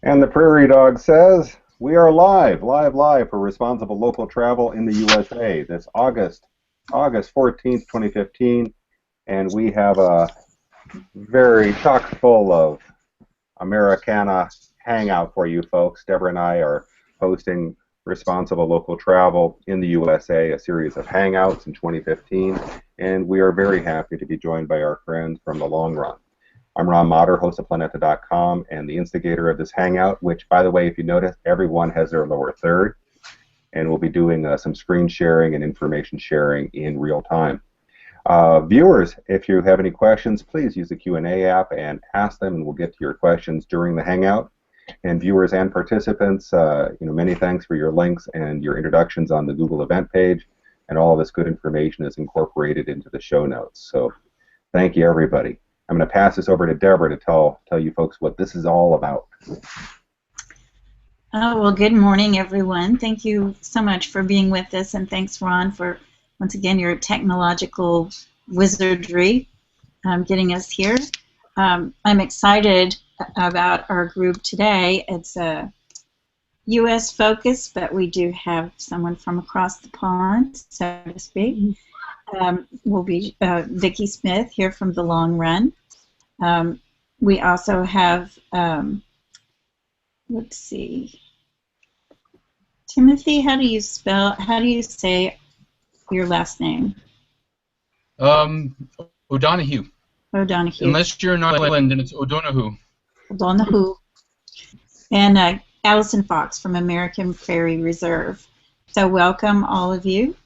And the Prairie Dog says, we are live for responsible local travel in the USA this August 14th, 2015, and we have a very chock full of Americana hangout for you folks. Deborah and I are hosting Responsible Local Travel in the USA, a series of hangouts in 2015, and we are very happy to be joined by our friends from the Long Run. I'm Ron Motter, host of Planeta.com, and the instigator of this hangout, which, by the way, if you notice, everyone has their lower third, and we'll be doing some screen sharing and information sharing in real time. Viewers, if you have any questions, please use the Q&A app and ask them, and we'll get to your questions during the hangout. And viewers and participants, many thanks for your links and your introductions on the Google event page, and all of this good information is incorporated into the show notes. So thank you, everybody. I'm going to pass this over to Deborah to tell you folks what this is all about. Oh, well, good morning, everyone. Thank you so much for being with us, and thanks, Ron, for, once again, your technological wizardry getting us here. I'm excited about our group today. It's a U.S. focus, but we do have someone from across the pond, so to speak. Will be Vicky Smith here from the Long Run. We also have, let's see, Timothy. How do you say your last name? O'Donoghue. O'Donoghue. Unless you're in Ireland, then it's O'Donoghue. O'Donoghue. And Allison Fox from American Prairie Reserve. So welcome, all of you.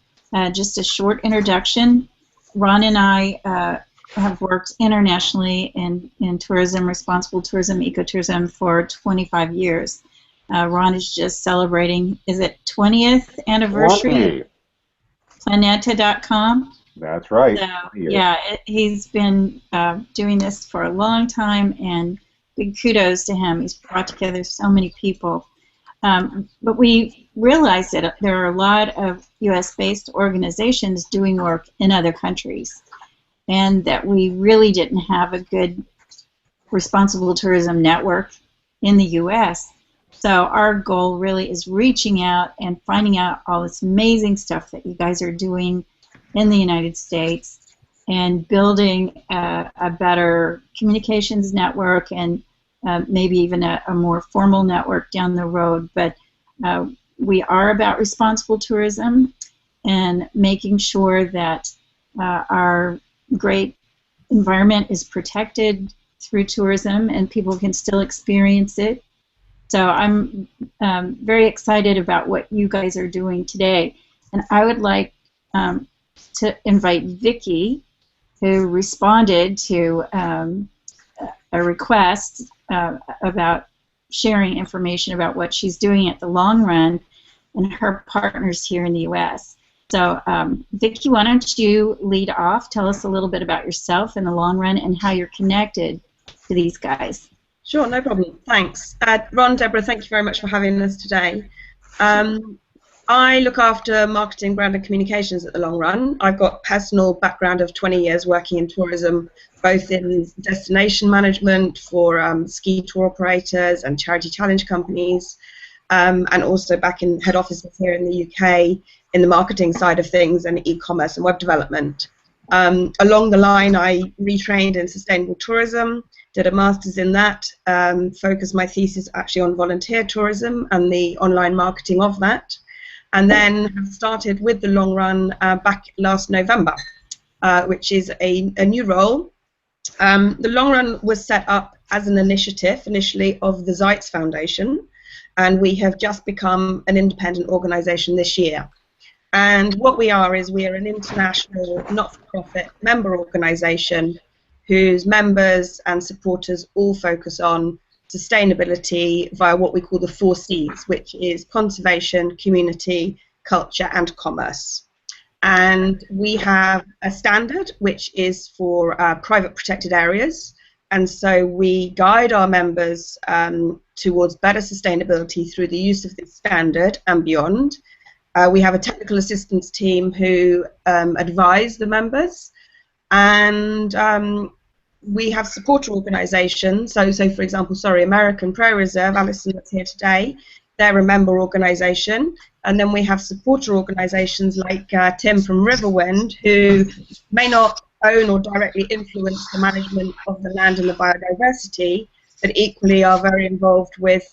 Just a short introduction. Ron and I have worked internationally in tourism, responsible tourism, ecotourism for 25 years. Ron is just celebrating, is it 20th anniversary? Planeta.com. That's right. So, yeah, he's been doing this for a long time, and big kudos to him. He's brought together so many people. But we realized that there are a lot of U.S.-based organizations doing work in other countries, and that we really didn't have a good responsible tourism network in the U.S. So our goal really is reaching out and finding out all this amazing stuff that you guys are doing in the United States and building a better communications network and maybe even a more formal network down the road. But we are about responsible tourism and making sure that our great environment is protected through tourism and people can still experience it. So I'm very excited about what you guys are doing today. And I would like to invite Vicky, who responded to a request about sharing information about what she's doing at the Long Run and her partners here in the U.S. So, Vicky, why don't you lead off? Tell us a little bit about yourself and the Long Run and how you're connected to these guys. Sure, no problem. Thanks. Ron, Deborah, thank you very much for having us today. I look after marketing, brand and communications at the Long Run. I've got a personal background of 20 years working in tourism, both in destination management for ski tour operators and charity challenge companies, and also back in head offices here in the UK in the marketing side of things and e-commerce and web development. Along the line, I retrained in sustainable tourism, did a master's in that, focused my thesis actually on volunteer tourism and the online marketing of that, and then started with the Long Run back last November, which is a new role. The Long Run was set up as an initiative initially of the Zeitz Foundation, and we have just become an independent organization this year. And what we are is we are an international not-for-profit member organization whose members and supporters all focus on sustainability via what we call the 4 Cs, which is conservation, community, culture, and commerce. And we have a standard which is for private protected areas, and so we guide our members towards better sustainability through the use of this standard and beyond. We have a technical assistance team who advise the members, and we have supporter organisations. So for example, American Prairie Reserve, Alison that's here today, they're a member organisation. And then we have supporter organisations like Tim from Riverwind, who may not own or directly influence the management of the land and the biodiversity, but equally are very involved with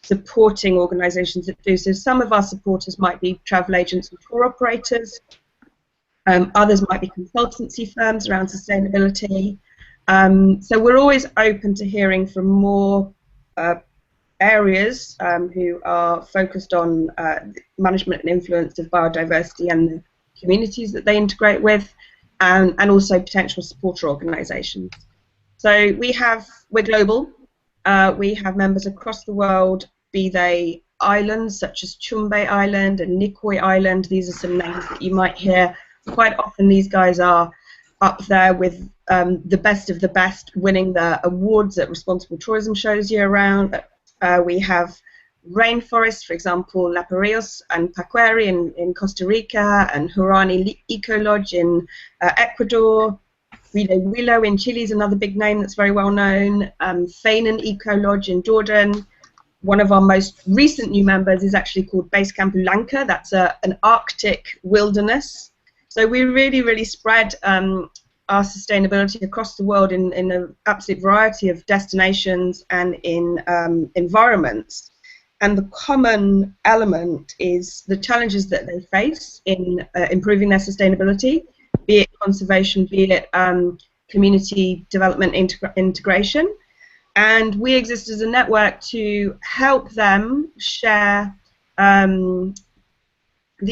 supporting organisations that do. So some of our supporters might be travel agents and tour operators. Others might be consultancy firms around sustainability. So we're always open to hearing from more areas who are focused on management and influence of biodiversity and the communities that they integrate with, and also potential supporter organisations. So we're global. We have members across the world, be they islands such as Chumbe Island and Nicoy Island. These are some names that you might hear. Quite often these guys are up there with the best of the best, winning the awards at responsible tourism shows year-round. We have rainforests, for example, La Parrillos and Prairie in Costa Rica, and Hurani Eco Lodge in Ecuador. Willow in Chile is another big name that's very well known. Fainan Eco Lodge in Jordan. One of our most recent new members is actually called Base Camp Ulanka. That's an Arctic wilderness. So we really spread our sustainability across the world in an absolute variety of destinations and in environments. And the common element is the challenges that they face in improving their sustainability, be it conservation, be it community development integration. And we exist as a network to help them share the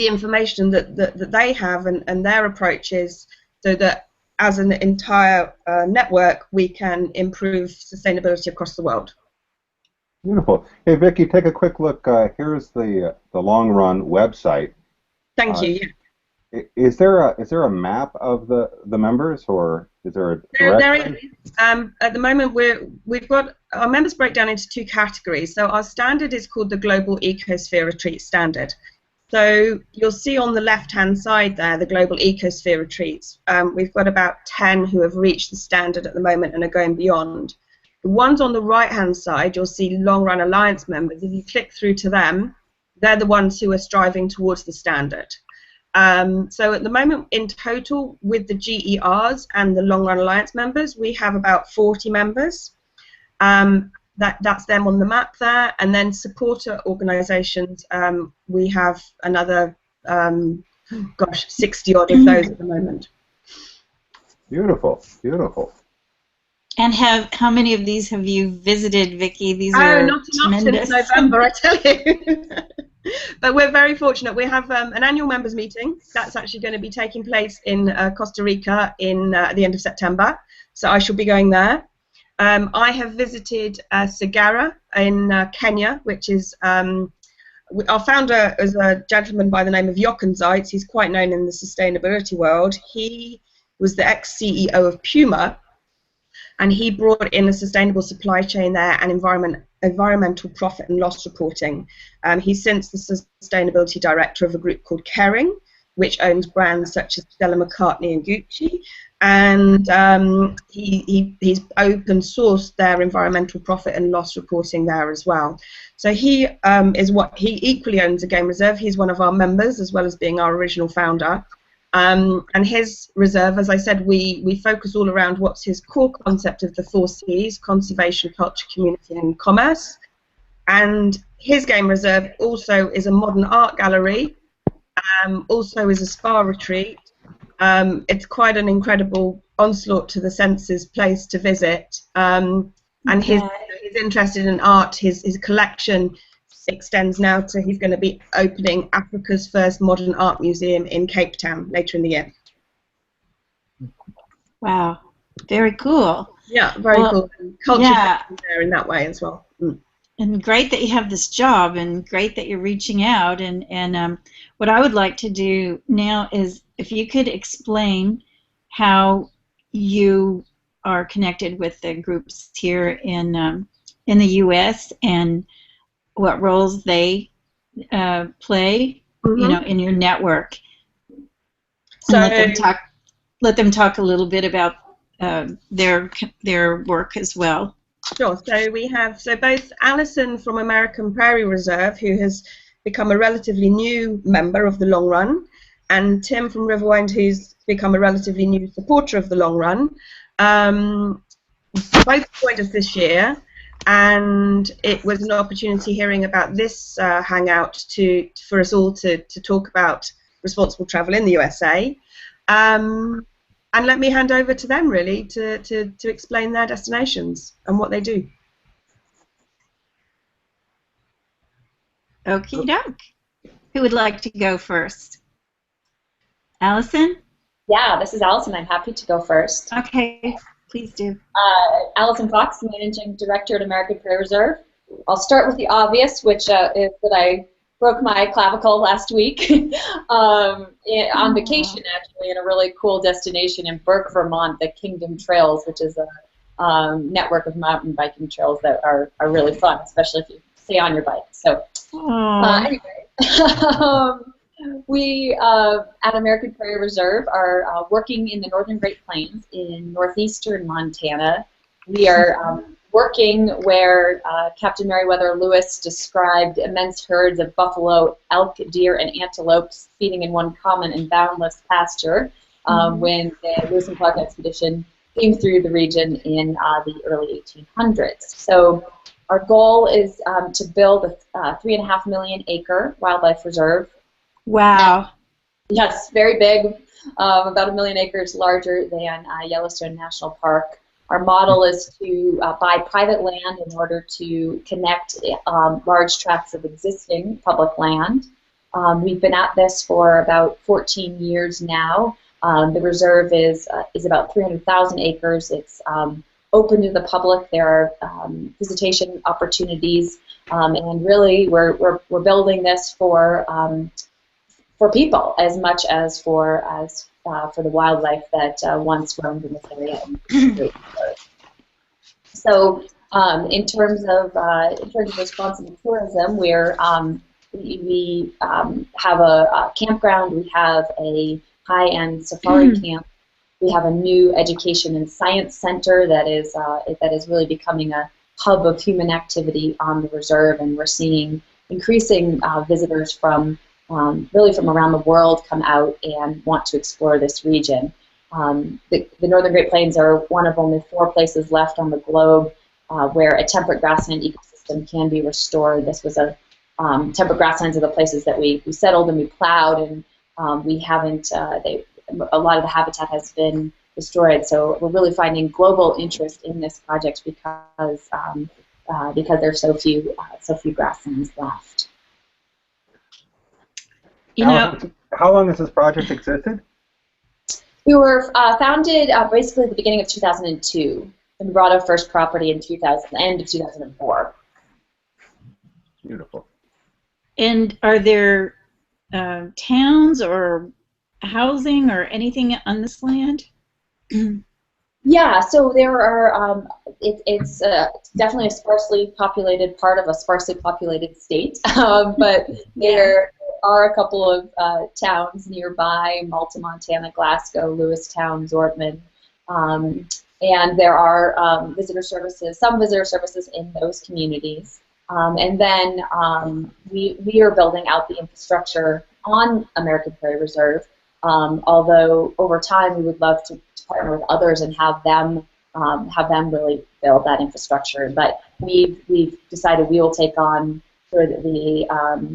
information that they have and their approaches, so that as an entire network we can improve sustainability across the world. Beautiful. Hey, Vicky, take a quick look. Here's the Long Run website. Thank you. Yeah. Is there a map of the members, or is there a there is. At the moment, we've got our members break down into two categories. So our standard is called the Global Ecosphere Retreat Standard. So you'll see on the left-hand side there the Global Ecosphere Retreats. We've got about 10 who have reached the standard at the moment and are going beyond. The ones on the right-hand side, you'll see Long Run Alliance members. If you click through to them, they're the ones who are striving towards the standard. So at the moment, in total, with the GERs and the Long Run Alliance members, we have about 40 members. That's them on the map there. And then supporter organisations, we have another, 60 odd of those at the moment. Beautiful, beautiful. And how many of these have you visited, Vicky? These are not enough since November, I tell you. But we're very fortunate. We have an annual members meeting that's actually going to be taking place in Costa Rica in the end of September. So I shall be going there. I have visited Sagara in Kenya, which is our founder is a gentleman by the name of Jochen Zeitz. He's quite known in the sustainability world. He was the ex-CEO of Puma, and he brought in a sustainable supply chain there and environmental profit and loss reporting. He's since the sustainability director of a group called Kering, which owns brands such as Stella McCartney and Gucci, and he's open sourced their environmental profit and loss reporting there as well. So he equally owns a game reserve. He's one of our members as well as being our original founder. And his reserve, as I said, we focus all around what's his core concept of the 4 Cs: conservation, culture, community, and commerce. And his game reserve also is a modern art gallery, also is a spa retreat. It's quite an incredible onslaught to the senses place to visit. And he's interested in art. His collection extends now to he's going to be opening Africa's first modern art museum in Cape Town later in the year. Wow, very cool. Yeah, very cool. And culture there in that way as well. And great that you have this job, and great that you're reaching out. And what I would like to do now is if you could explain how you are connected with the groups here in the U.S. and what roles they play, in your network. So let them talk a little bit about their work as well. Sure. So we have both Alison from American Prairie Reserve, who has become a relatively new member of the Long Run, and Tim from Riverwind, who's become a relatively new supporter of the Long Run. Both joined us this year, and it was an opportunity hearing about this hangout for us all to talk about responsible travel in the USA. And let me hand over to them, really, to explain their destinations and what they do. Okie doke. Who would like to go first? Alison? Yeah, this is Alison. I'm happy to go first. Okay, please do. Alison Fox, Managing Director at American Prairie Reserve. I'll start with the obvious, which is that I broke my clavicle last week on vacation, actually, in a really cool destination in Burke, Vermont, the Kingdom Trails, which is a network of mountain biking trails that are really fun, especially if you stay on your bike. So anyway, we at American Prairie Reserve are working in the Northern Great Plains in northeastern Montana. We are working where Captain Meriwether Lewis described immense herds of buffalo, elk, deer, and antelopes feeding in one common and boundless pasture when the Lewis and Clark expedition came through the region in the early 1800s. So our goal is to build a 3.5 million acre wildlife reserve. Wow. Yes, very big, about 1 million acres larger than Yellowstone National Park. Our model is to buy private land in order to connect large tracts of existing public land. We've been at this for about 14 years now. The reserve is about 300,000 acres. It's open to the public. There are visitation opportunities, and really we're building this for people as much as for the wildlife that once roamed in this area. So, in terms of responsible tourism, we have a campground. We have a high-end safari camp. We have a new education and science center that is really becoming a hub of human activity on the reserve, and we're seeing increasing visitors from really from around the world come out and want to explore this region. The Northern Great Plains are one of only 4 places left on the globe where a temperate grassland ecosystem can be restored. This was temperate grasslands are the places that we settled and we plowed, and we haven't. A lot of the habitat has been destroyed. So we're really finding global interest in this project because there's so few grasslands left. How long has this project existed? We were founded basically at the beginning of 2002, and we brought our first property in end of 2004. Beautiful. And are there towns or housing or anything on this land? Yeah, so there are. It's definitely a sparsely populated part of a sparsely populated state, but there are a couple of towns nearby: Malta, Montana, Glasgow, Lewistown, Zortman, and there are visitor services, some visitor services in those communities. And then we are building out the infrastructure on American Prairie Reserve. Although over time we would love to partner with others and have them really build that infrastructure. But we've decided we will take on sort of the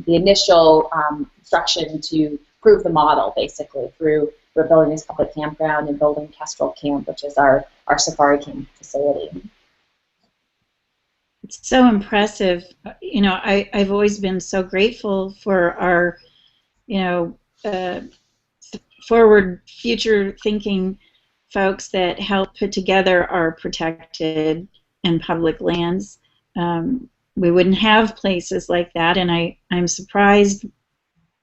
initial construction to prove the model, basically, through we're building this public campground and building Kestrel Camp, which is our safari camp facility. It's so impressive. You know, I've always been so grateful for our, forward, future-thinking folks that help put together our protected and public lands. We wouldn't have places like that, and I'm surprised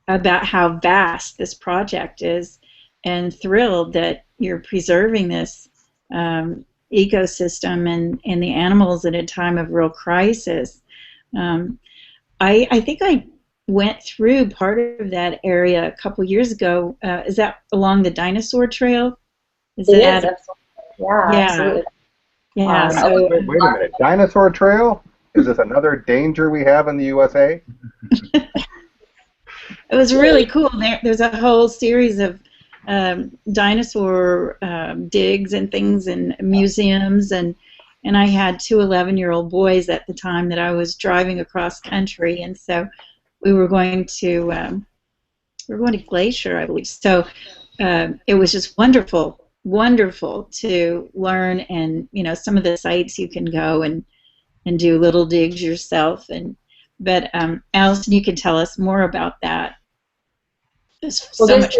about how vast this project is, and thrilled that you're preserving this ecosystem and the animals at a time of real crisis. I think I went through part of that area a couple years ago. Is that along the dinosaur trail? It is. Yeah, Yeah. absolutely. Yeah. Um, So Wait a minute. Dinosaur Trail? Is this another danger we have in the USA? it was really cool. There's a whole series of dinosaur digs and things and museums, and I had two 11-year-old boys at the time that I was driving across country, and so we were going to Glacier, I believe. So it was just wonderful to learn, and some of the sites you can go and do little digs yourself, but Allison, you can tell us more about that. There's well, so much.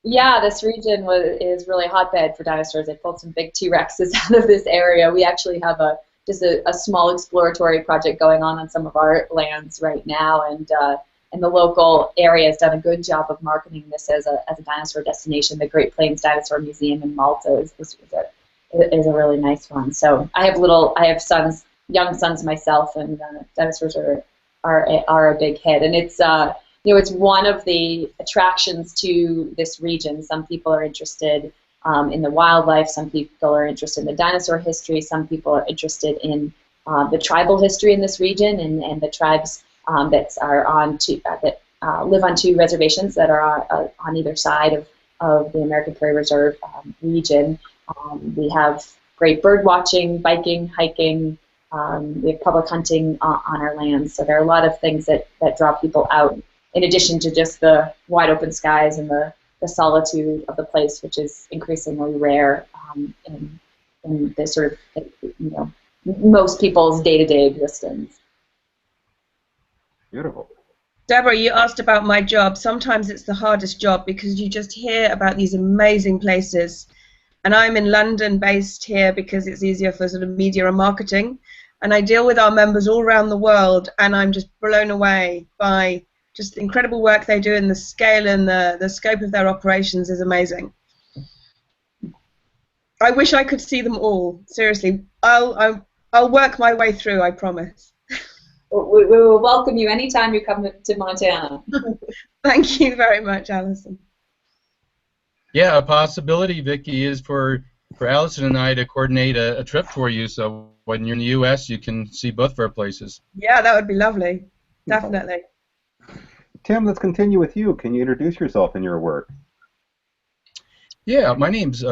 Yeah, this region is really a hotbed for dinosaurs. They pulled some big T-Rexes out of this area. We actually have just a small exploratory project going on some of our lands right now, and the local area has done a good job of marketing this as a dinosaur destination. The Great Plains Dinosaur Museum in Malta is a really nice one. So I have sons, young sons myself, and dinosaurs are a big hit, and it's it's one of the attractions to this region. Some people are interested in the wildlife. Some people are interested in the dinosaur history. Some people are interested in the tribal history in this region, and the tribes that live on two reservations that are on either side of the American Prairie Reserve region. We have great bird watching, biking, hiking. We have public hunting on our lands. So there are a lot of things that draw people out, in addition to just the wide open skies and the solitude of the place, which is increasingly rare in the sort of most people's day-to-day existence. Beautiful. Deborah, you asked about my job. Sometimes it's the hardest job because you just hear about these amazing places. And I'm in London based here because it's easier for sort of media and marketing. And I deal with our members all around the world, and I'm just blown away by just the incredible work they do, and the scale and the scope of their operations is amazing. I wish I could see them all. Seriously, I'll work my way through, I promise. We will welcome you anytime you come to Montana. Thank you very much, Alison. Yeah, a possibility, Vicky, is for Allison and I to coordinate a trip for you, so when you're in the U.S., you can see both of our places. Yeah, that would be lovely. Definitely. Tim, let's continue with you. Can you introduce yourself and your work? Yeah, my name's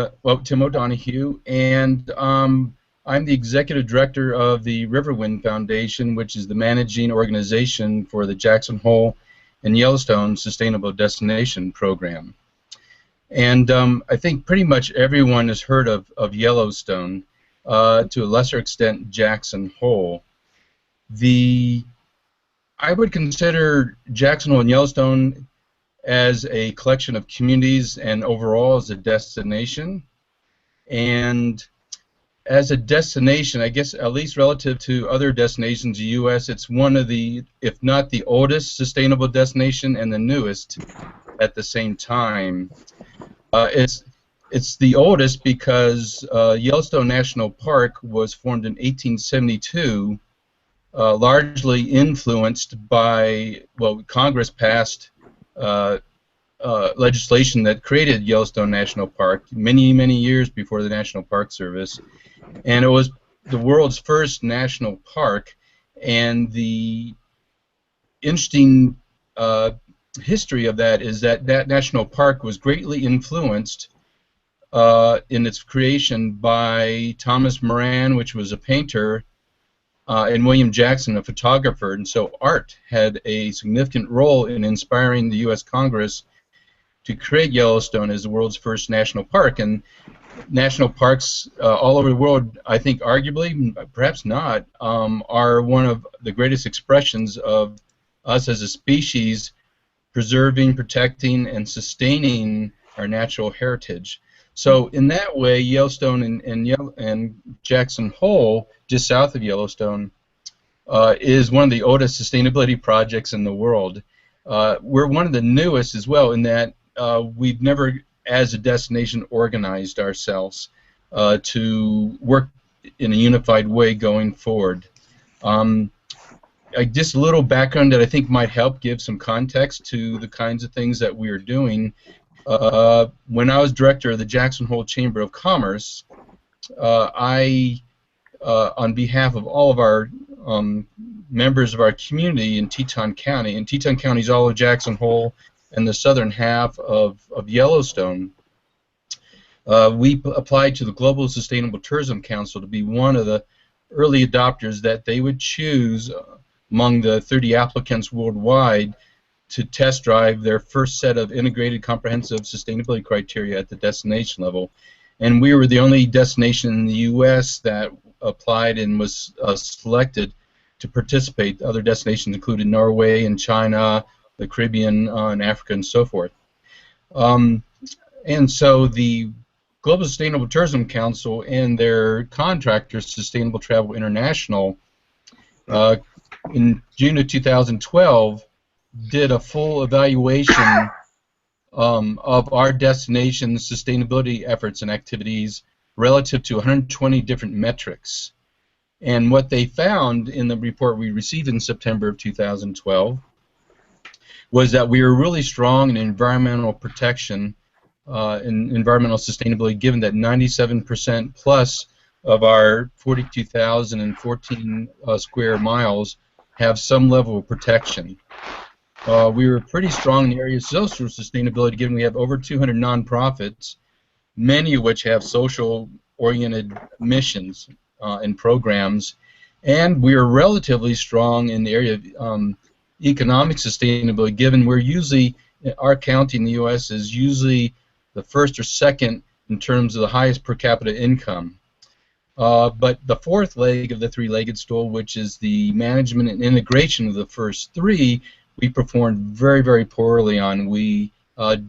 Tim O'Donohue, and I'm the executive director of the Riverwind Foundation, which is the managing organization for the Jackson Hole and Yellowstone Sustainable Destination Program. And I think pretty much everyone has heard of Yellowstone, to a lesser extent Jackson Hole. I would consider Jackson Hole and Yellowstone as a collection of communities and overall as a destination. And as a destination, I guess at least relative to other destinations in the U.S., it's one of the, if not the oldest sustainable destination and the newest at the same time. It's the oldest because Yellowstone National Park was formed in 1872, largely influenced by, well, Congress passed legislation that created Yellowstone National Park many, many years before the National Park Service. And it was the world's first national park, and the interesting history of that is that national park was greatly influenced in its creation by Thomas Moran, which was a painter, and William Jackson, a photographer. And so art had a significant role in inspiring the U.S. Congress to create Yellowstone as the world's first national park. And national parks all over the world, I think arguably, perhaps not, are one of the greatest expressions of us as a species preserving, protecting, and sustaining our natural heritage. So in that way, Yellowstone and Jackson Hole, just south of Yellowstone, is one of the oldest sustainability projects in the world. We're one of the newest as well in that we've never, as a destination, organized ourselves to work in a unified way going forward. Just a little background that I think might help give some context to the kinds of things that we are doing. When I was director of the Jackson Hole Chamber of Commerce, on behalf of all of our members of our community in Teton County, and Teton County is all of Jackson Hole and the southern half of Yellowstone, we applied to the Global Sustainable Tourism Council to be one of the early adopters that they would choose among the 30 applicants worldwide to test drive their first set of integrated comprehensive sustainability criteria at the destination level. And we were the only destination in the U.S. that applied and was selected to participate. Other destinations included Norway and China, the Caribbean, and Africa, and so forth. And so the Global Sustainable Tourism Council and their contractor, Sustainable Travel International, in June of 2012, did a full evaluation of our destination's sustainability efforts and activities relative to 120 different metrics. And what they found in the report we received in September of 2012 was that we were really strong in environmental protection, in environmental sustainability, given that 97% plus of our 42,014 square miles have some level of protection. We were pretty strong in the area of social sustainability, given we have over 200 nonprofits, many of which have social-oriented missions and programs, and we are relatively strong in the area of economic sustainability, given we're usually, our county in the U.S. is usually the first or second in terms of the highest per capita income. But the fourth leg of the three-legged stool, which is the management and integration of the first three, we performed very, very poorly on. We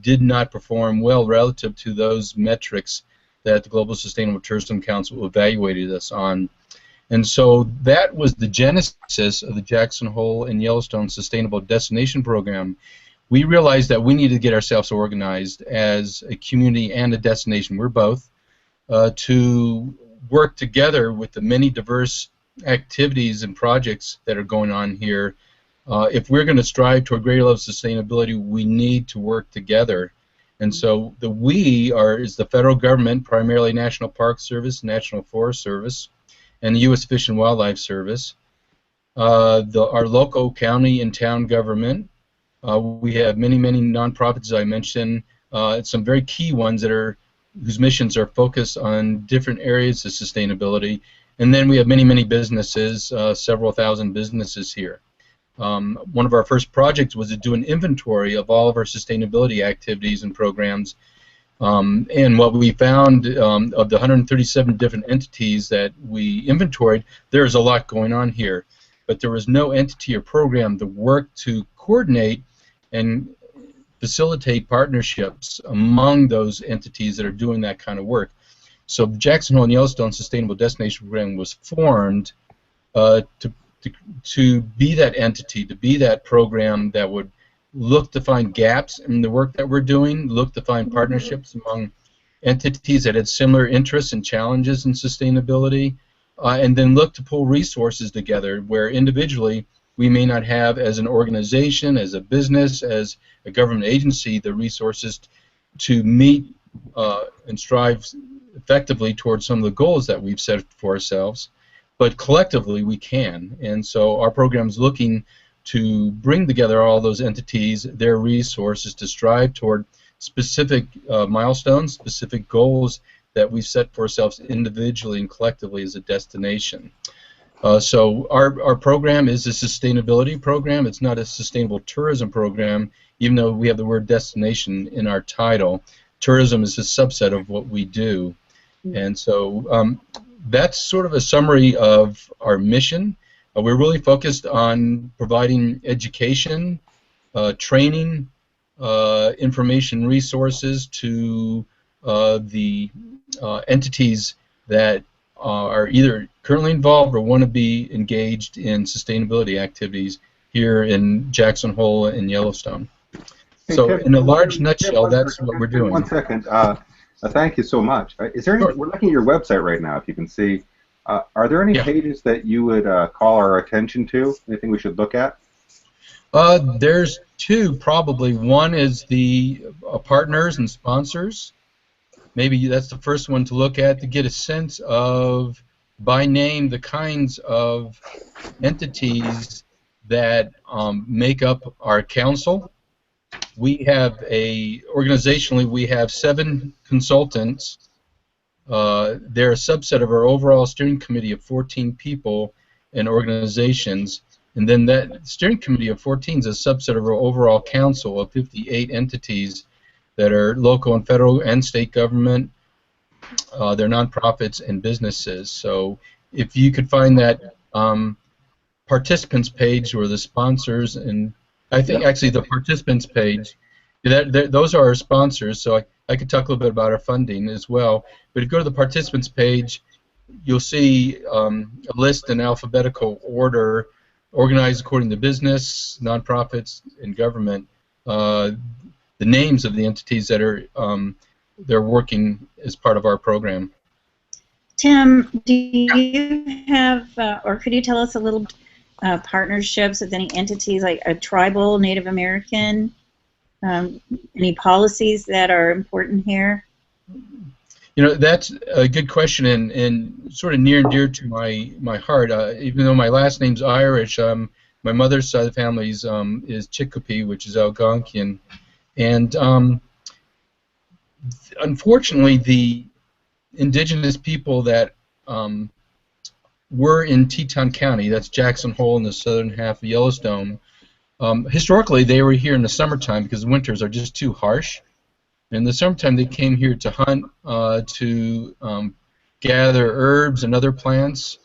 did not perform well relative to those metrics that the Global Sustainable Tourism Council evaluated us on. And so that was the genesis of the Jackson Hole and Yellowstone Sustainable Destination Program. We realized that we needed to get ourselves organized as a community and a destination, we're both, to work together with the many diverse activities and projects that are going on here. If we're going to strive toward greater level of sustainability, we need to work together. And so the we is the federal government, primarily National Park Service, National Forest Service, and the U.S. Fish and Wildlife Service. Our local county and town government. We have many, many nonprofits, as I mentioned, some very key ones that are whose missions are focused on different areas of sustainability. And then we have many, many businesses, several thousand businesses here. One of our first projects was to do an inventory of all of our sustainability activities and programs. And what we found of the 137 different entities that we inventoried, there's a lot going on here. But there was no entity or program that worked to coordinate and facilitate partnerships among those entities that are doing that kind of work. So the Jackson Hole and Yellowstone Sustainable Destination Program was formed to be that entity, to be that program that would look to find gaps in the work that we're doing, look to find partnerships among entities that had similar interests and challenges in sustainability, and then look to pull resources together where individually we may not have, as an organization, as a business, as a government agency, the resources to meet and strive effectively towards some of the goals that we've set for ourselves. But collectively we can, and so our program is looking to bring together all those entities, their resources, to strive toward specific milestones, specific goals that we've set for ourselves individually and collectively as a destination. So our program is a sustainability program. It's not a sustainable tourism program, even though we have the word destination in our title. Tourism is a subset of what we do. And so that's sort of a summary of our mission. We're really focused on providing education, training, information resources to the entities that are either currently involved or want to be engaged in sustainability activities here in Jackson Hole and Yellowstone. So in a large nutshell, that's what we're doing. 1 second. Thank you so much. Is there any, we're looking at your website right now, if you can see. Are there any pages that you would call our attention to? Anything we should look at? There's two, probably. One is the partners and sponsors, maybe that's the first one to look at to get a sense of, by name, the kinds of entities that make up our council. We have organizationally, we have 7 consultants. They're a subset of our overall steering committee of 14 people and organizations. And then that steering committee of 14 is a subset of our overall council of 58 entities that are local and federal and state government. They're nonprofits and businesses. So if you could find that participants page or the sponsors, and I think actually the participants page, those are our sponsors, so I could talk a little bit about our funding as well. But if you go to the participants page, you'll see a list in alphabetical order, organized according to business, nonprofits, and government, the names of the entities that are they're working as part of our program. Tim, do you have, or could you tell us a little partnerships with any entities like a tribal, Native American, any policies that are important here? You know, that's a good question and sort of near and dear to my heart. Even though my last name's Irish, my mother's side of the family is Chicopee, which is Algonquian, and unfortunately, the indigenous people that were in Teton County, that's Jackson Hole in the southern half of Yellowstone, historically they were here in the summertime because the winters are just too harsh. In the summertime, they came here to hunt, to gather herbs and other plants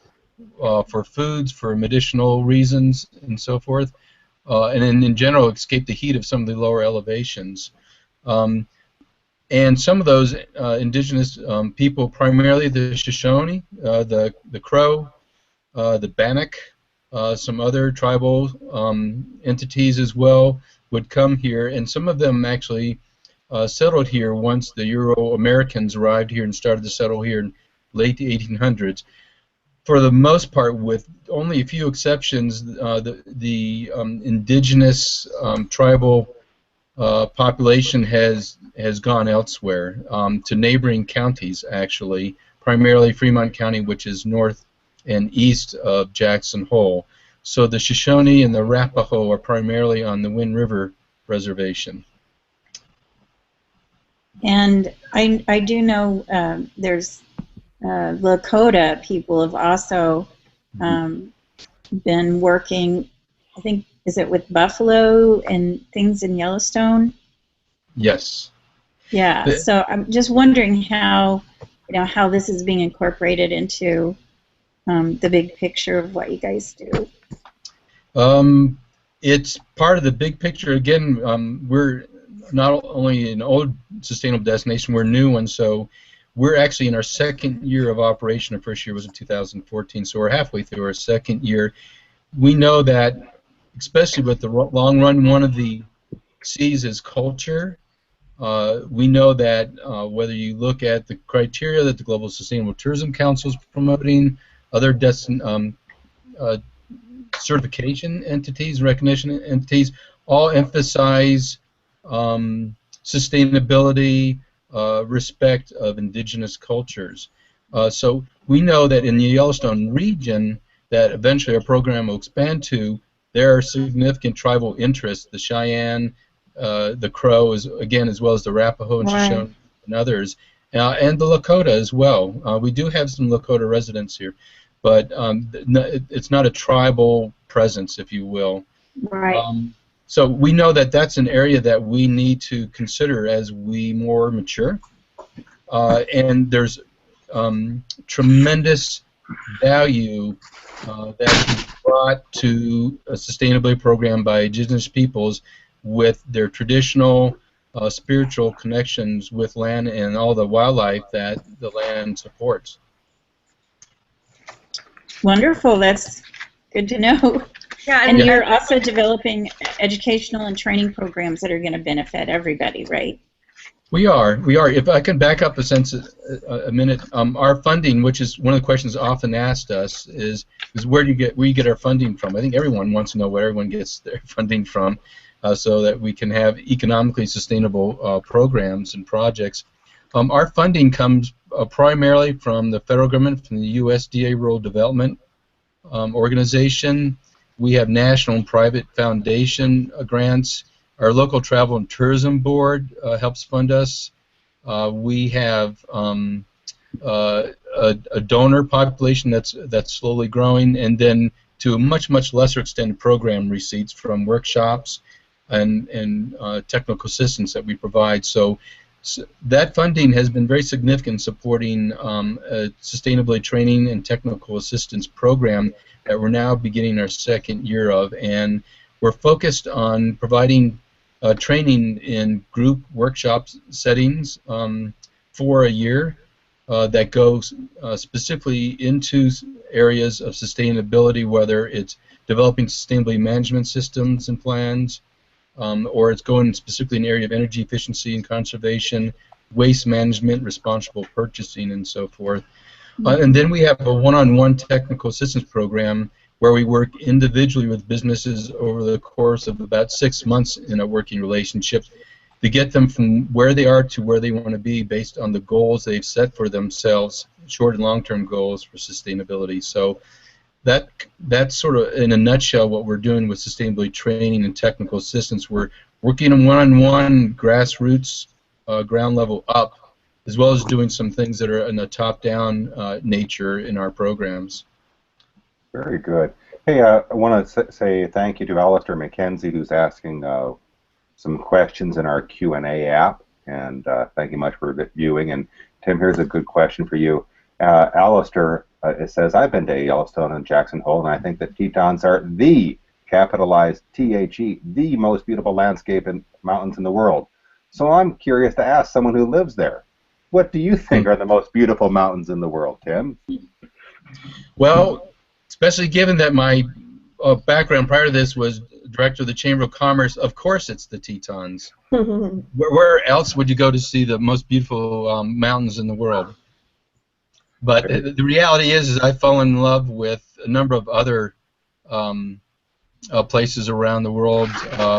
for foods, for medicinal reasons, and so forth, and in general escape the heat of some of the lower elevations. And some of those indigenous people, primarily the Shoshone, the Crow, the Bannock, some other tribal entities as well, would come here, and some of them actually settled here once the Euro-Americans arrived here and started to settle here in late 1800s. For the most part, with only a few exceptions, the indigenous tribal population has gone elsewhere, to neighboring counties, actually, primarily Fremont County, which is north and east of Jackson Hole. So the Shoshone and the Arapaho are primarily on the Wind River Reservation. And I do know there's Lakota people have also been working, I think, is it with buffalo and things in Yellowstone? Yes. Yeah. So I'm just wondering how, how this is being incorporated into the big picture of what you guys do. It's part of the big picture. Again, we're not only an old sustainable destination, we're new, and so we're actually in our second year of operation. Our first year was in 2014, so we're halfway through our second year. We know that, especially with the long run, one of the C's is culture. We know that whether you look at the criteria that the Global Sustainable Tourism Council is promoting, other certification entities, recognition entities, all emphasize sustainability, respect of indigenous cultures. So we know that in the Yellowstone region, that eventually our program will expand to, there are significant tribal interests, the Cheyenne, the Crow, as well as the Arapaho and Shoshone and others, and the Lakota as well. We do have some Lakota residents here, but it's not a tribal presence, if you will. Right. So we know that that's an area that we need to consider as we more mature, and there's tremendous value that is brought to a sustainability program by indigenous peoples with their traditional spiritual connections with land and all the wildlife that the land supports. Wonderful. That's good to know. Yeah, and you're also developing educational and training programs that are going to benefit everybody, right? We are. If I can back up a minute, our funding, which is one of the questions often asked us, is where you get our funding from. I think everyone wants to know where everyone gets their funding from, so that we can have economically sustainable programs and projects. Our funding comes primarily from the federal government, from the USDA Rural Development Organization. We have national and private foundation grants. Our local travel and tourism board helps fund us. We have a donor population that's slowly growing, and then to a much lesser extent program receipts from workshops and technical assistance that we provide. So that funding has been very significant in supporting a sustainability training and technical assistance program that we're now beginning our second year of, and we're focused on providing training in group workshop settings for a year that goes specifically into areas of sustainability, whether it's developing sustainability management systems and plans, or it's going specifically in the area of energy efficiency and conservation, waste management, responsible purchasing, and so forth. And then we have a one-on-one technical assistance program where we work individually with businesses over the course of about 6 months in a working relationship to get them from where they are to where they want to be based on the goals they've set for themselves, short and long-term goals for sustainability. So that's sort of, in a nutshell, what we're doing with sustainability training and technical assistance. We're working on one-on-one, grassroots, ground level up, as well as doing some things that are in a top-down nature in our programs. Very good. Hey, I want to say thank you to Alistair McKenzie, who's asking some questions in our Q&A app, and thank you much for viewing. And Tim, here's a good question for you. Alistair, it says, I've been to Yellowstone and Jackson Hole, and I think that Tetons are the, capitalized T-H-E, the most beautiful landscape and mountains in the world. So I'm curious to ask someone who lives there, what do you think are the most beautiful mountains in the world, Tim? Well, especially given that my background prior to this was director of the Chamber of Commerce, of course it's the Tetons. Where else would you go to see the most beautiful mountains in the world? But the reality is I've fallen in love with a number of other places around the world,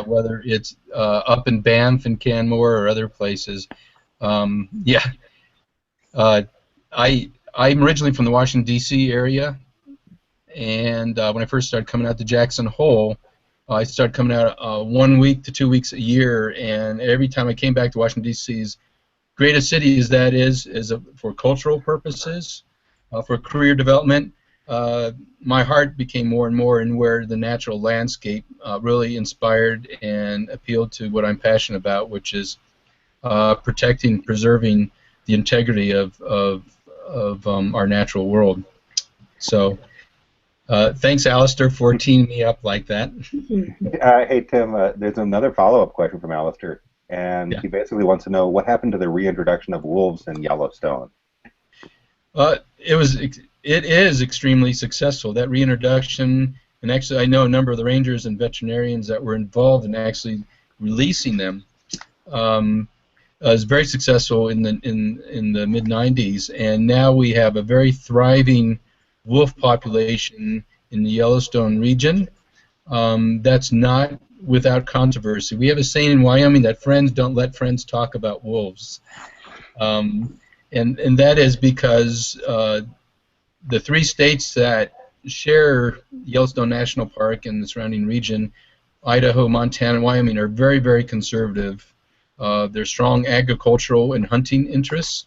whether it's up in Banff and Canmore or other places. I'm originally from the Washington, D.C. area, and when I first started coming out to Jackson Hole, I started coming out 1 week to 2 weeks a year, and every time I came back to Washington, D.C.'s great a city as that is for cultural purposes, for career development, my heart became more and more in where the natural landscape really inspired and appealed to what I'm passionate about, which is protecting, preserving the integrity of our natural world. So thanks, Alistair, for teaming me up like that. Hey, Tim, there's another follow-up question from Alistair, and he basically wants to know what happened to the reintroduction of wolves in Yellowstone. It is extremely successful, that reintroduction, and actually I know a number of the rangers and veterinarians that were involved in actually releasing them. Was very successful in the mid-90s, and now we have a very thriving wolf population in the Yellowstone region. That's not without controversy. We have a saying in Wyoming that friends don't let friends talk about wolves, and that is because the 3 states that share Yellowstone National Park and the surrounding region, Idaho, Montana, and Wyoming, are very, very conservative. They're strong agricultural and hunting interests,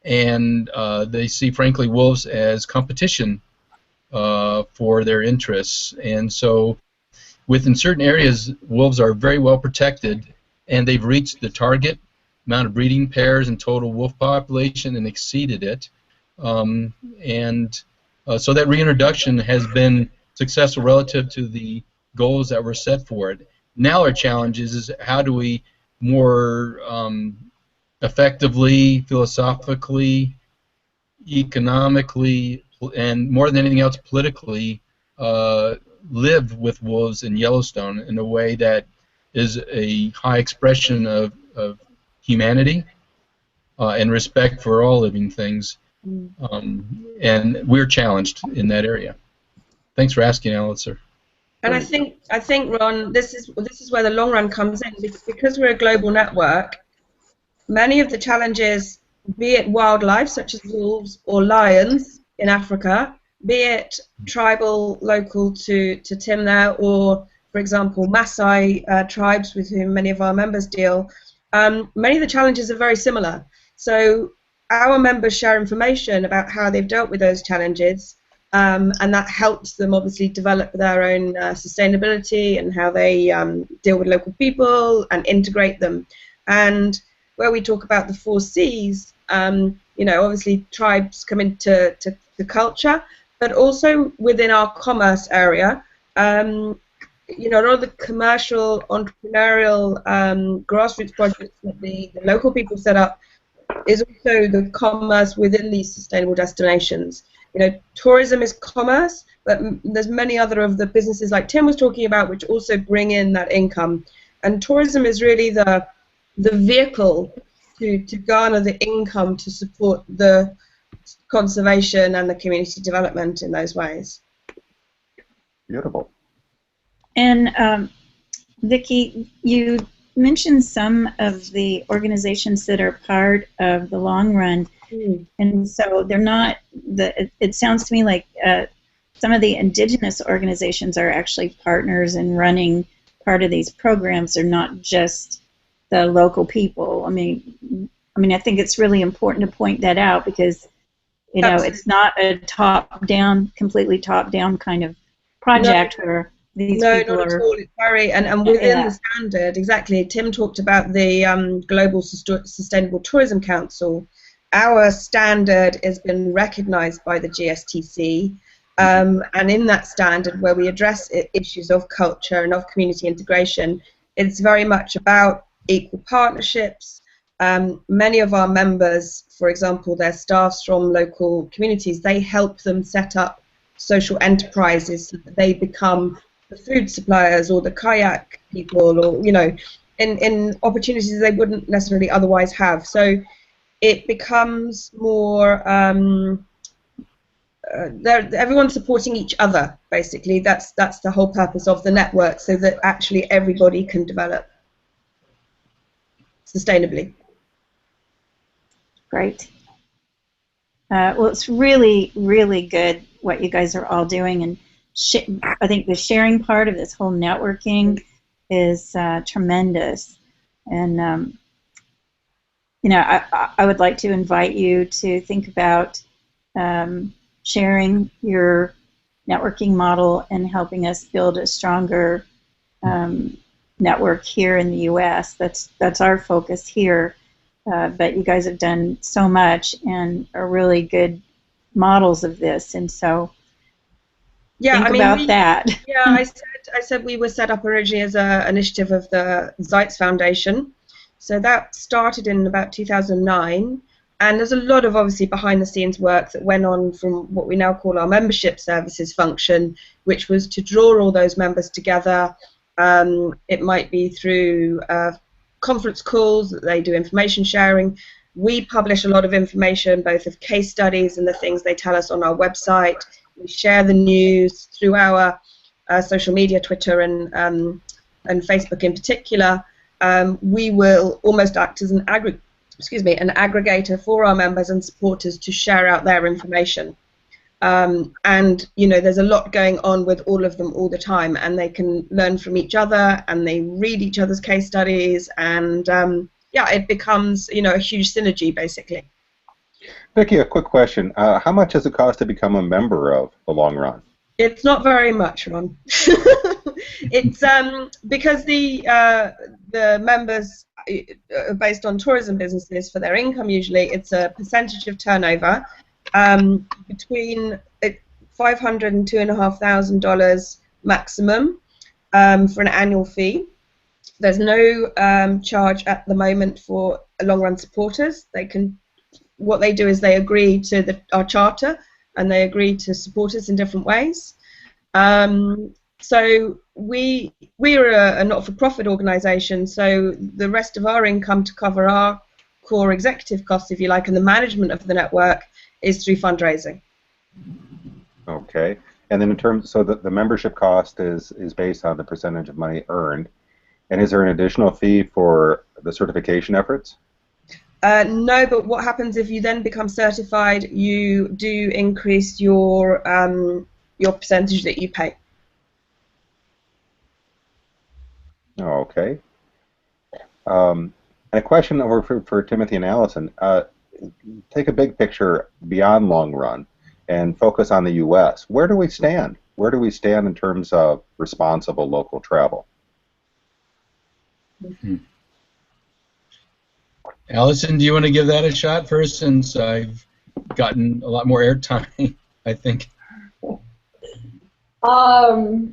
and they see, frankly, wolves as competition for their interests. And so within certain areas, wolves are very well protected, and they've reached the target amount of breeding pairs and total wolf population and exceeded it. So that reintroduction has been successful relative to the goals that were set for it. Now our challenge is how do we more effectively, philosophically, economically, and more than anything else politically live with wolves in Yellowstone in a way that is a high expression of humanity and respect for all living things. And we're challenged in that area. Thanks for asking, Alistair. And I think, Ron, this is where the long run comes in, because we're a global network. Many of the challenges be it wildlife such as wolves or lions in Africa, be it tribal local to Tim there, or for example Maasai tribes with whom many of our members deal, many of the challenges are very similar. So our members share information about how they've dealt with those challenges, and that helps them obviously develop their own sustainability and how they deal with local people and integrate them. And where we talk about the 4 C's, you know, obviously tribes come into the culture, but also within our commerce area, you know, a lot of the commercial, entrepreneurial, grassroots projects that the local people set up is also the commerce within these sustainable destinations. You know, tourism is commerce, but there's many other of the businesses like Tim was talking about which also bring in that income. And tourism is really the vehicle to garner the income to support the conservation and the community development in those ways. Beautiful. And Vicky, you mentioned some of the organizations that are part of the long run, and so they're not. It sounds to me like some of the indigenous organizations are actually partners in running part of these programs. They're not just the local people. I mean, I think it's really important to point that out because you know it's not a top-down, completely top-down kind of project where these people not are. at all. It's very and within the standard, exactly. Tim talked about the Global Sustainable Tourism Council. Our standard has been recognised by the GSTC, and in that standard, where we address issues of culture and of community integration, it's very much about equal partnerships. Many of our members, for example, their staffs from local communities, they help them set up social enterprises so that they become the food suppliers or the kayak people, or you know, in opportunities they wouldn't necessarily otherwise have. So it becomes more everyone's supporting each other. Basically, that's the whole purpose of the network, so that actually everybody can develop sustainably. Great. Well, it's really, really good what you guys are all doing, and I think the sharing part of this whole networking is tremendous. And you know, I would like to invite you to think about sharing your networking model and helping us build a stronger network here in the U.S. That's our focus here. But you guys have done so much and are really good models of this, and so think about that. Yeah, I said we were set up originally as an initiative of the Zeitz Foundation. So that started in about 2009, and there's a lot of obviously behind the scenes work that went on from what we now call our membership services function, which was to draw all those members together. It might be through conference calls that they do information sharing. We publish a lot of information, both of case studies and the things they tell us on our website. We share the news through our social media, Twitter and Facebook in particular. We will almost act as an aggregator for our members and supporters to share out their information. And you know, there's a lot going on with all of them all the time, and they can learn from each other, and they read each other's case studies, and yeah, it becomes, you know, a huge synergy basically. Vicky, a quick question. How much does it cost to become a member of the Long Run? It's not very much, Ron. It's because the members are based on tourism businesses for their income. Usually, it's a percentage of turnover, between $500 and $2,500 maximum for an annual fee. There's no charge at the moment for long run supporters. They can. What they do is they agree to our charter, and they agree to support us in different ways. So we're a not-for-profit organisation, so the rest of our income to cover our core executive costs, if you like, and the management of the network is through fundraising. Okay, and then in terms, so the membership cost is based on the percentage of money earned, and is there an additional fee for the certification efforts? No, but what happens if you then become certified? You do increase your percentage that you pay. Oh, okay. And a question over for Timothy and Allison. Take a big picture beyond long run and focus on the U.S. Where do we stand? Where do we stand in terms of responsible local travel? Mm-hmm. Allison, do you want to give that a shot first, since I've gotten a lot more airtime, I think? I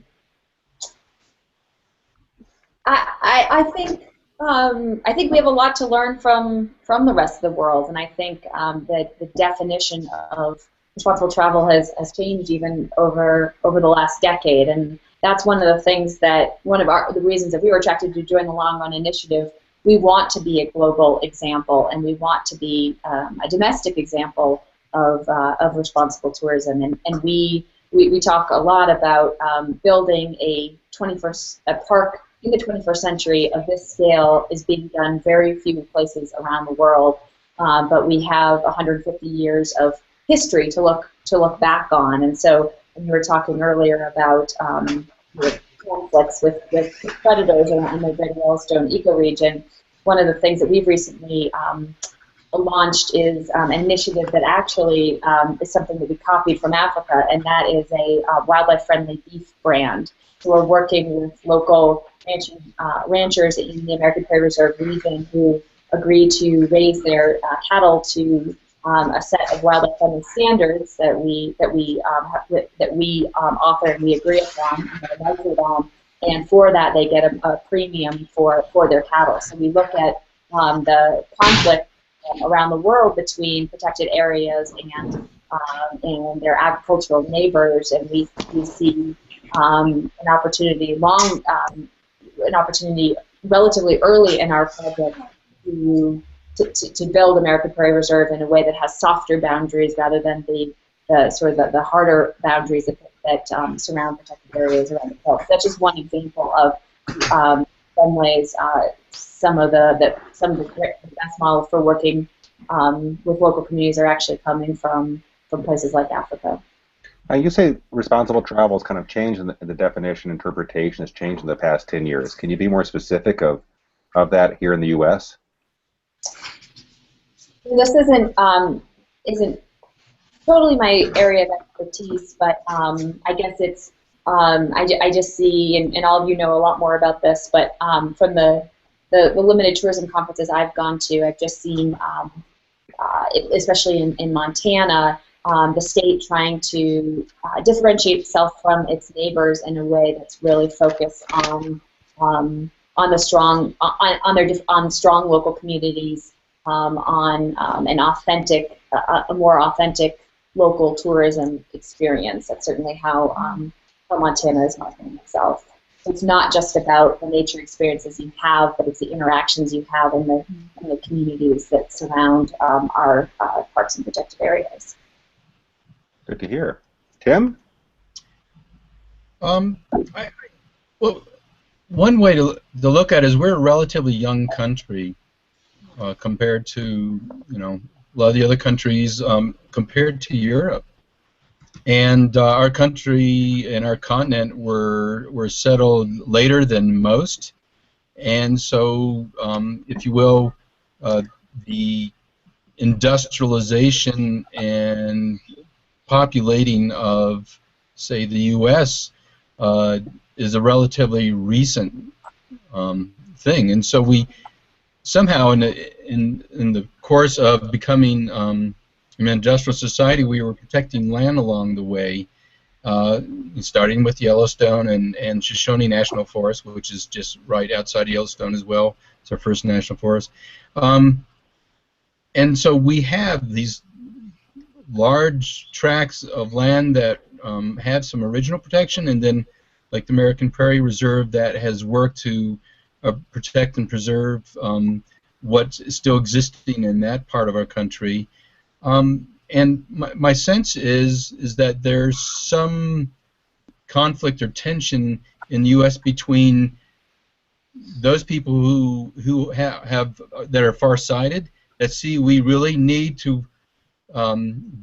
think we have a lot to learn from the rest of the world, and I think that the definition of responsible travel has changed even over the last decade, and that's one of the things that the reasons that we were attracted to join the Long Run Initiative. We want to be a global example, and we want to be a domestic example of responsible tourism, and we talk a lot about building a park in the 21st century of this scale is being done very few places around the world, but we have 150 years of history to look back on. And so, when you were talking earlier about conflicts with predators in the Greater Yellowstone ecoregion, one of the things that we've recently launched is an initiative that actually is something that we copied from Africa, and that is a wildlife-friendly beef brand. So we're working with local ranchers in the American Prairie Reserve region who agree to raise their cattle to a set of wildlife-friendly standards that we author and we agree upon and are measured on, and for that they get a premium for their cattle. So we look at the conflict around the world between protected areas and their agricultural neighbors, and we see an opportunity relatively early in our project to build American Prairie Reserve in a way that has softer boundaries rather than the harder boundaries that surround protected areas around the coast. That's just one example of some ways some of the best models for working with local communities are actually coming from places like Africa. You say responsible travel has kind of changed, and the definition, interpretation has changed in the past 10 years. Can you be more specific of that here in the U.S.? This isn't totally my area of expertise, but I guess it's I just see, and all of you know a lot more about this, but from the limited tourism conferences I've gone to, I've just seen, especially in Montana, the state trying to differentiate itself from its neighbors in a way that's really focused on strong local communities, on a more authentic local tourism experience. That's certainly how Montana is marketing itself. So it's not just about the nature experiences you have, but it's the interactions you have in the communities that surround our parks and protected areas. Good to hear. Tim? Well, one way to look at it is we're a relatively young country compared to a lot of the other countries, compared to Europe. And our country and our continent were settled later than most, and so, if you will, the industrialization and populating of, say, the U.S. Is a relatively recent thing, and so we somehow in the course of becoming an industrial society, we were protecting land along the way, starting with Yellowstone and Shoshone National Forest, which is just right outside Yellowstone as well. It's our first national forest, and so we have these large tracts of land that have some original protection, and then, like the American Prairie Reserve, that has worked to protect and preserve what's still existing in that part of our country. And my sense is that there's some conflict or tension in the U.S. between those people who have that are far-sighted that see we really need to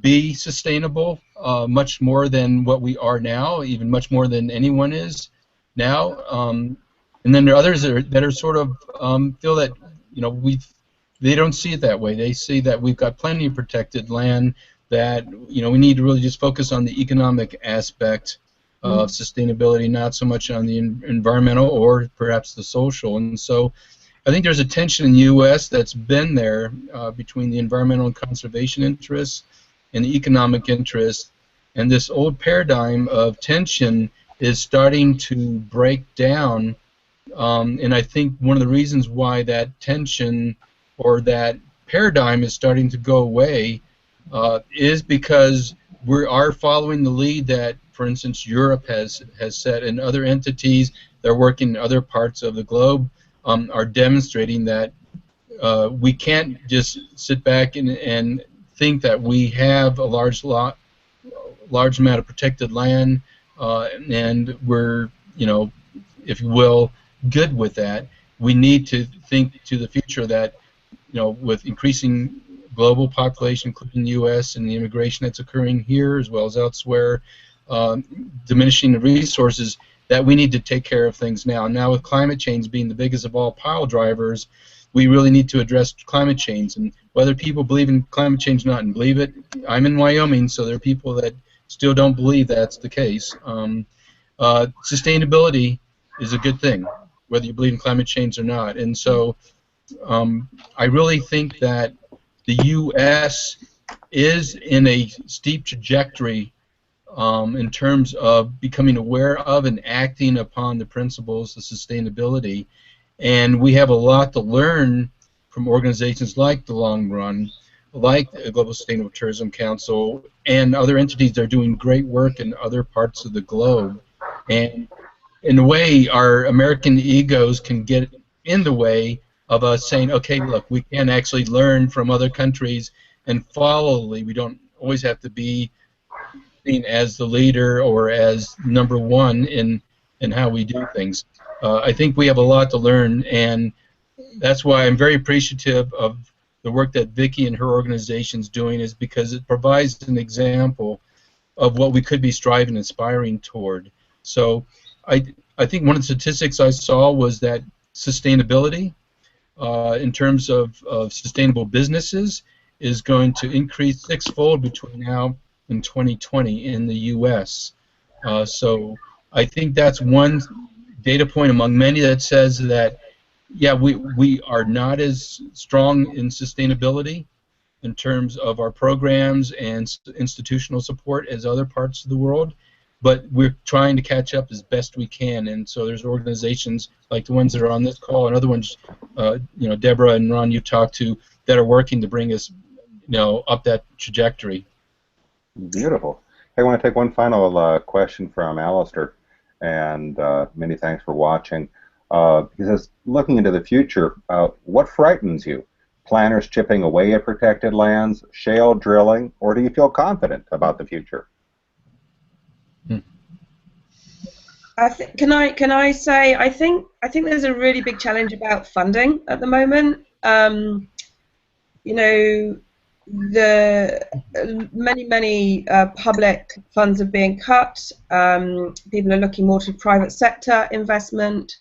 be sustainable much more than what we are now, even much more than anyone is now. And then there are others that are sort of feel that they don't see it that way. They see that we've got plenty of protected land, that we need to really just focus on the economic aspect of sustainability, not so much on the environmental or perhaps the social. And so I think there's a tension in the U.S. that's been there between the environmental and conservation interests and the economic interests, and this old paradigm of tension is starting to break down. And I think one of the reasons why that tension or that paradigm is starting to go away is because we are following the lead that, for instance, Europe has set, and other entities that are working in other parts of the globe are demonstrating that we can't just sit back and think that we have a large amount of protected land and we're, if you will, good with that. We need to think to the future that, with increasing global population, including the U.S., and the immigration that's occurring here as well as elsewhere, diminishing the resources, that we need to take care of things now. Now, with climate change being the biggest of all pile drivers, we really need to address climate change. And whether people believe in climate change or not, and believe it, I'm in Wyoming, so there are people that still don't believe that's the case. Sustainability is a good thing, whether you believe in climate change or not. And so I really think that the U.S. is in a steep trajectory in terms of becoming aware of and acting upon the principles of sustainability. And we have a lot to learn from organizations like the Long Run, like the Global Sustainable Tourism Council, and other entities that are doing great work in other parts of the globe. And in a way, our American egos can get in the way of us saying, okay, look, we can actually learn from other countries and follow the lead. We don't always have to be seen as the leader or as number one in how we do things. I think we have a lot to learn, and that's why I'm very appreciative of the work that Vicky and her organization is doing, is because it provides an example of what we could be striving and aspiring toward. So I think one of the statistics I saw was that sustainability in terms of sustainable businesses is going to increase sixfold between now and 2020 in the U.S. So I think that's one data point among many that says that, yeah, we are not as strong in sustainability in terms of our programs and institutional support as other parts of the world, but we're trying to catch up as best we can. And so there's organizations like the ones that are on this call and other ones, Deborah and Ron, you talked to, that are working to bring us, up that trajectory. Beautiful. Hey, I want to take one final question from Alistair, and many thanks for watching. He says, looking into the future, what frightens you? Planners chipping away at protected lands, shale drilling, or do you feel confident about the future? Can I say I think there's a really big challenge about funding at the moment. The many public funds are being cut. People are looking more to private sector investment.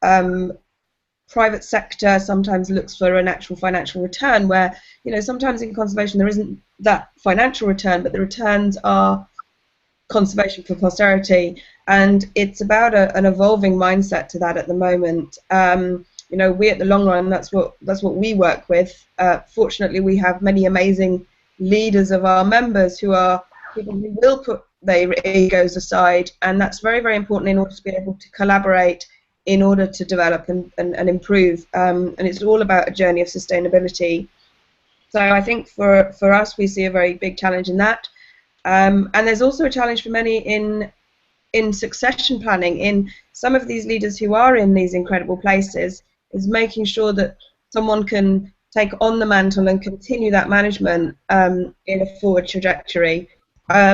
Private sector sometimes looks for an actual financial return, where sometimes in conservation there isn't that financial return, but the returns are conservation for posterity, and it's about an evolving mindset to that at the moment. We at the Long Run, that's what we work with. Fortunately, we have many amazing leaders of our members who are people who will put their egos aside, and that's very, very important in order to be able to collaborate, in order to develop and improve. And it's all about a journey of sustainability. So I think for us, we see a very big challenge in that. And there's also a challenge for many in succession planning. In some of these leaders who are in these incredible places, is making sure that someone can take on the mantle and continue that management in a forward trajectory. I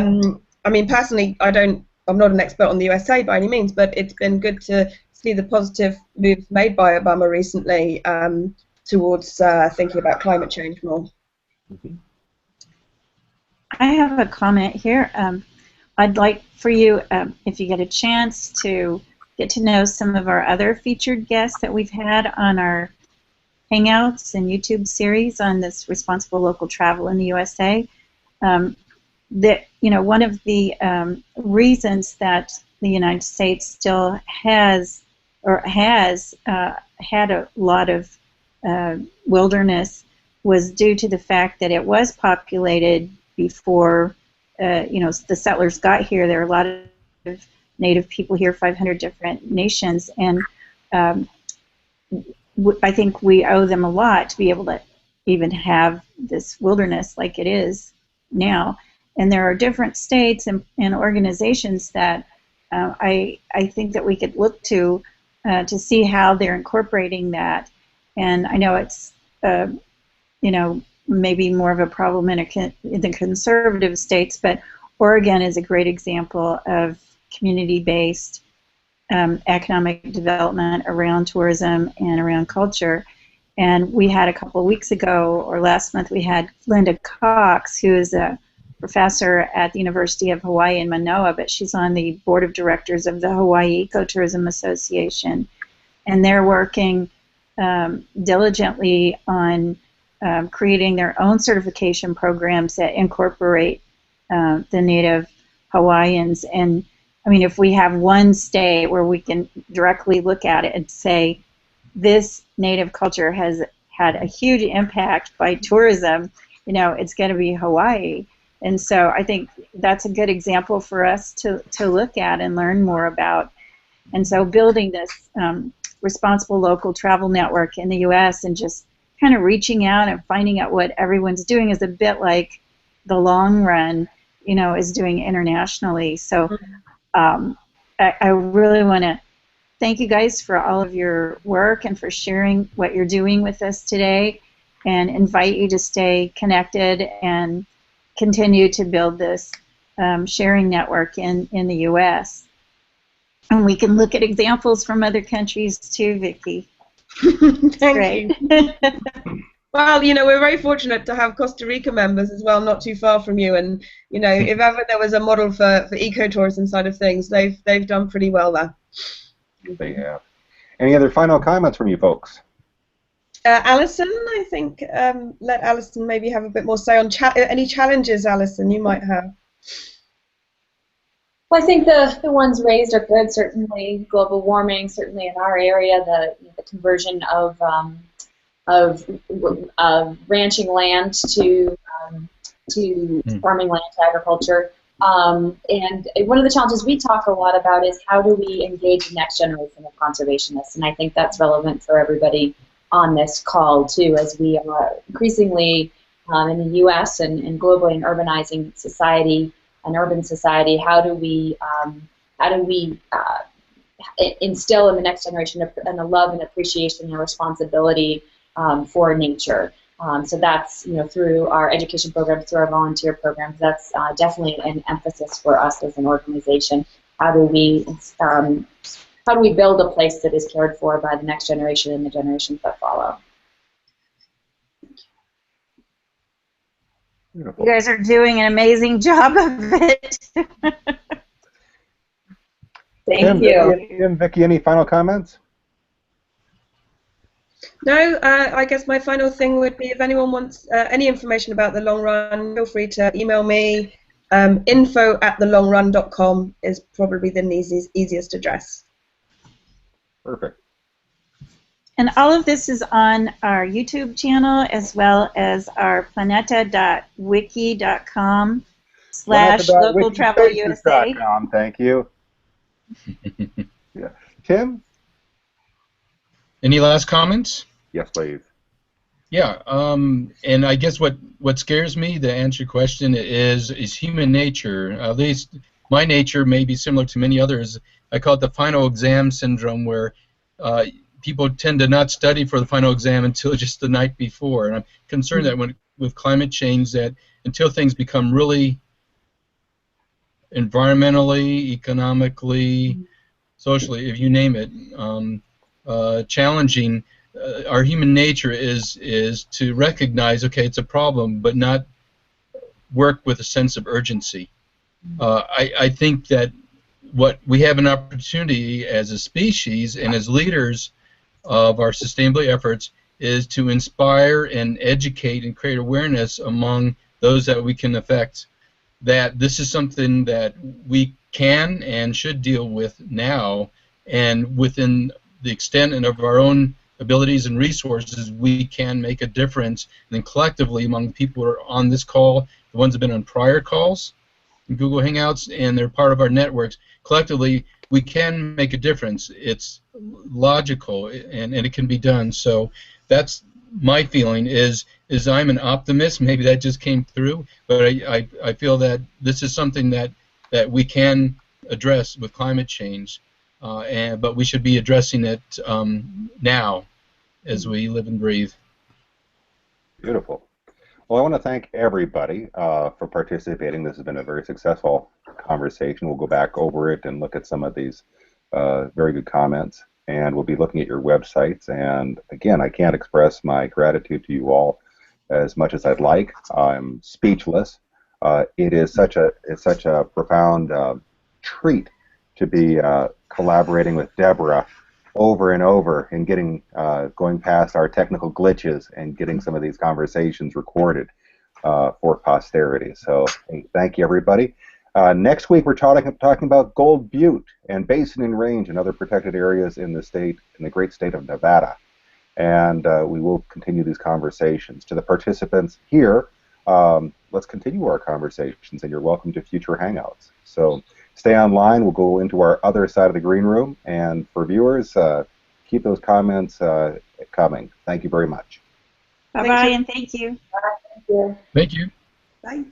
mean, personally, I'm not an expert on the USA by any means, but it's been good to see the positive moves made by Obama recently towards thinking about climate change more. I have a comment here. I'd like for you, if you get a chance, to get to know some of our other featured guests that we've had on our Hangouts and YouTube series on this responsible local travel in the USA. That, you know, one of the reasons that the United States still has had a lot of wilderness was due to the fact that it was populated before you know, the settlers got here. There are a lot of native people here, 500 different nations, and I think we owe them a lot to be able to even have this wilderness like it is now. And there are different states and organizations that I think that we could look to see how they're incorporating that. And I know it's you know, maybe more of a problem in the conservative states, but Oregon is a great example of community-based economic development around tourism and around culture. And we had a couple of weeks ago, or last month, we had Linda Cox, who is a professor at the University of Hawaii in Manoa, but she's on the board of directors of the Hawaii Ecotourism Association. And they're working diligently on creating their own certification programs that incorporate the native Hawaiians. And I mean, if we have one state where we can directly look at it and say, this native culture has had a huge impact by tourism, you know, it's going to be Hawaii. And so I think that's a good example for us to look at and learn more about. And so building this responsible local travel network in the U.S. and just kind of reaching out and finding out what everyone's doing is a bit like the long run, you know, is doing internationally. So I really want to thank you guys for all of your work and for sharing what you're doing with us today, and invite you to stay connected and continue to build this sharing network in the U.S. And we can look at examples from other countries too, Vicky. Thank you. Well, you know, we're very fortunate to have Costa Rica members as well, not too far from you. And you know, if ever there was a model for ecotourism side of things, they've done pretty well there. They have. Any other final comments from you folks? Alison, I think let Alison maybe have a bit more say on any challenges, Alison, you might have. Well, I think the ones raised are good. Certainly, global warming. Certainly, in our area, the conversion of ranching land to farming land to agriculture. And one of the challenges we talk a lot about is how do we engage the next generation of conservationists, and I think that's relevant for everybody on this call too, as we are increasingly in the U.S. and globally an urbanizing society, an urban society. How do we instill in the next generation a love and appreciation and responsibility for nature? So that's, you know, through our education programs, through our volunteer programs. That's definitely an emphasis for us as an organization. How do we build a place that is cared for by the next generation and the generations that follow? You guys are doing an amazing job of it. Thank you. Tim, Vicky, any final comments? No, I guess my final thing would be if anyone wants any information about the long run, feel free to email me. info@thelongrun.com is probably the easiest address. Perfect. And all of this is on our YouTube channel as well as our planeta.wiki.com/localtravelusa. Thank you. Yeah. Tim? Any last comments? Yes, please. Yeah, and I guess what scares me, to answer your question, is human nature. At least my nature may be similar to many others. I call it the final exam syndrome, where people tend to not study for the final exam until just the night before. And I'm concerned that with climate change, that until things become really environmentally, economically, socially, if you name it, challenging, our human nature is to recognize, okay, it's a problem, but not work with a sense of urgency. I think that what we have an opportunity as a species and as leaders of our sustainability efforts is to inspire and educate and create awareness among those that we can affect, that this is something that we can and should deal with now, and within the extent and of our own abilities and resources, we can make a difference. And then collectively, among the people who are on this call, the ones who have been on prior calls, Google Hangouts, and they're part of our networks, collectively we can make a difference. It's logical, and it can be done. So that's my feeling, is I'm an optimist. Maybe that just came through, but I feel that this is something that we can address with climate change, but we should be addressing it now as we live and breathe. Beautiful. Well, I want to thank everybody for participating. This has been a very successful conversation. We'll go back over it and look at some of these very good comments, and we'll be looking at your websites. And again, I can't express my gratitude to you all as much as I'd like. I'm speechless. It is such a profound treat to be collaborating with Deborah over and over and getting going past our technical glitches and getting some of these conversations recorded for posterity. So thank you, everybody. Next week we're talking about Gold Butte and Basin and Range and other protected areas in the great state of Nevada, and we will continue these conversations. To the participants here, let's continue our conversations, and you're welcome to future Hangouts. So stay online. We'll go into our other side of the green room, and for viewers, keep those comments coming. Thank you very much. Bye-bye, and thank you. Thank you. Thank you. Bye.